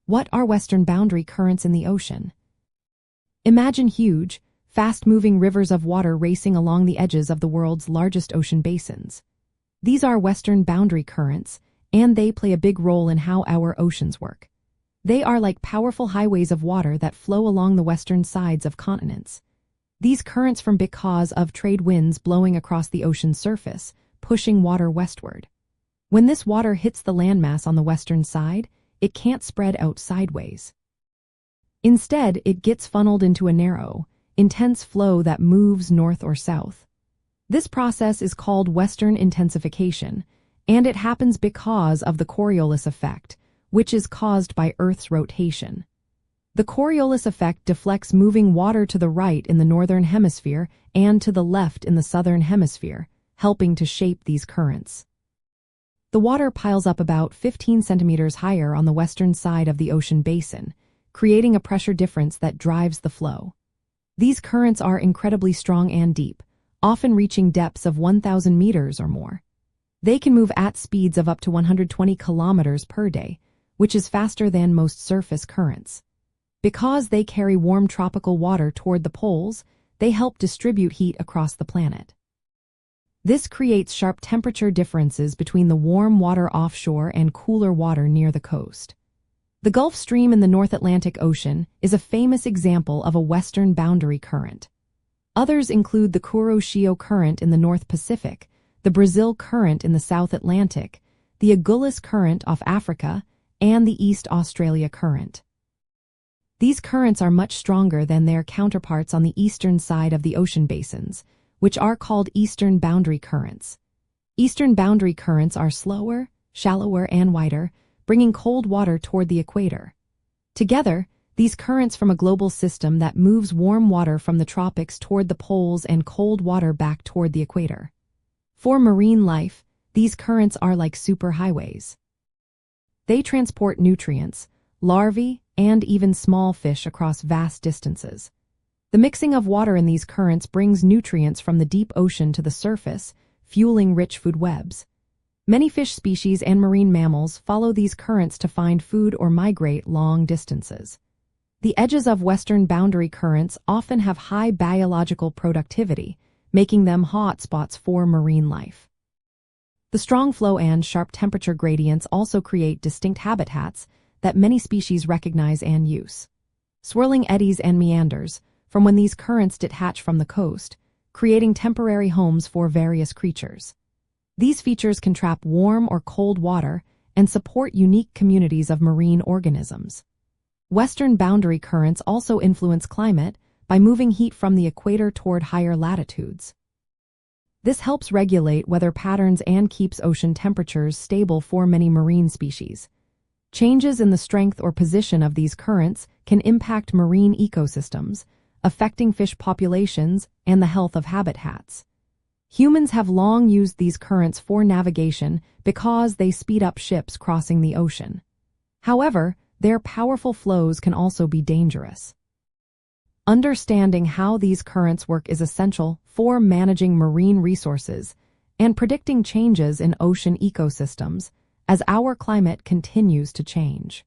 What are western boundary currents in the ocean? Imagine huge, fast-moving rivers of water racing along the edges of the world's largest ocean basins. These are western boundary currents, and they play a big role in how our oceans work. They are like powerful highways of water that flow along the western sides of continents. These currents form because of trade winds blowing across the ocean's surface, pushing water westward. When this water hits the landmass on the western side, it can't spread out sideways. Instead, it gets funneled into a narrow, intense flow that moves north or south. This process is called western intensification, and it happens because of the Coriolis effect, which is caused by Earth's rotation. The Coriolis effect deflects moving water to the right in the northern hemisphere and to the left in the southern hemisphere, helping to shape these currents. The water piles up about 15 centimeters higher on the western side of the ocean basin, creating a pressure difference that drives the flow. These currents are incredibly strong and deep, often reaching depths of 1,000 meters or more. They can move at speeds of up to 120 kilometers per day, which is faster than most surface currents. Because they carry warm tropical water toward the poles, they help distribute heat across the planet. This creates sharp temperature differences between the warm water offshore and cooler water near the coast. The Gulf Stream in the North Atlantic Ocean is a famous example of a western boundary current. Others include the Kuroshio current in the North Pacific, the Brazil current in the South Atlantic, the Agulhas current off Africa, and the East Australia current. These currents are much stronger than their counterparts on the eastern side of the ocean basins, which are called eastern boundary currents. Eastern boundary currents are slower, shallower, and wider, bringing cold water toward the equator. Together, these currents form a global system that moves warm water from the tropics toward the poles and cold water back toward the equator. For marine life, these currents are like superhighways. They transport nutrients, larvae, and even small fish across vast distances. The mixing of water in these currents brings nutrients from the deep ocean to the surface, fueling rich food webs. Many fish species and marine mammals follow these currents to find food or migrate long distances. The edges of western boundary currents often have high biological productivity, making them hot spots for marine life. The strong flow and sharp temperature gradients also create distinct habitats that many species recognize and use. Swirling eddies and meanders, from when these currents detach from the coast, creating temporary homes for various creatures. These features can trap warm or cold water and support unique communities of marine organisms. Western boundary currents also influence climate by moving heat from the equator toward higher latitudes. This helps regulate weather patterns and keeps ocean temperatures stable for many marine species. Changes in the strength or position of these currents can impact marine ecosystems, affecting fish populations and the health of habitats. Humans have long used these currents for navigation because they speed up ships crossing the ocean. However, their powerful flows can also be dangerous. Understanding how these currents work is essential for managing marine resources and predicting changes in ocean ecosystems as our climate continues to change.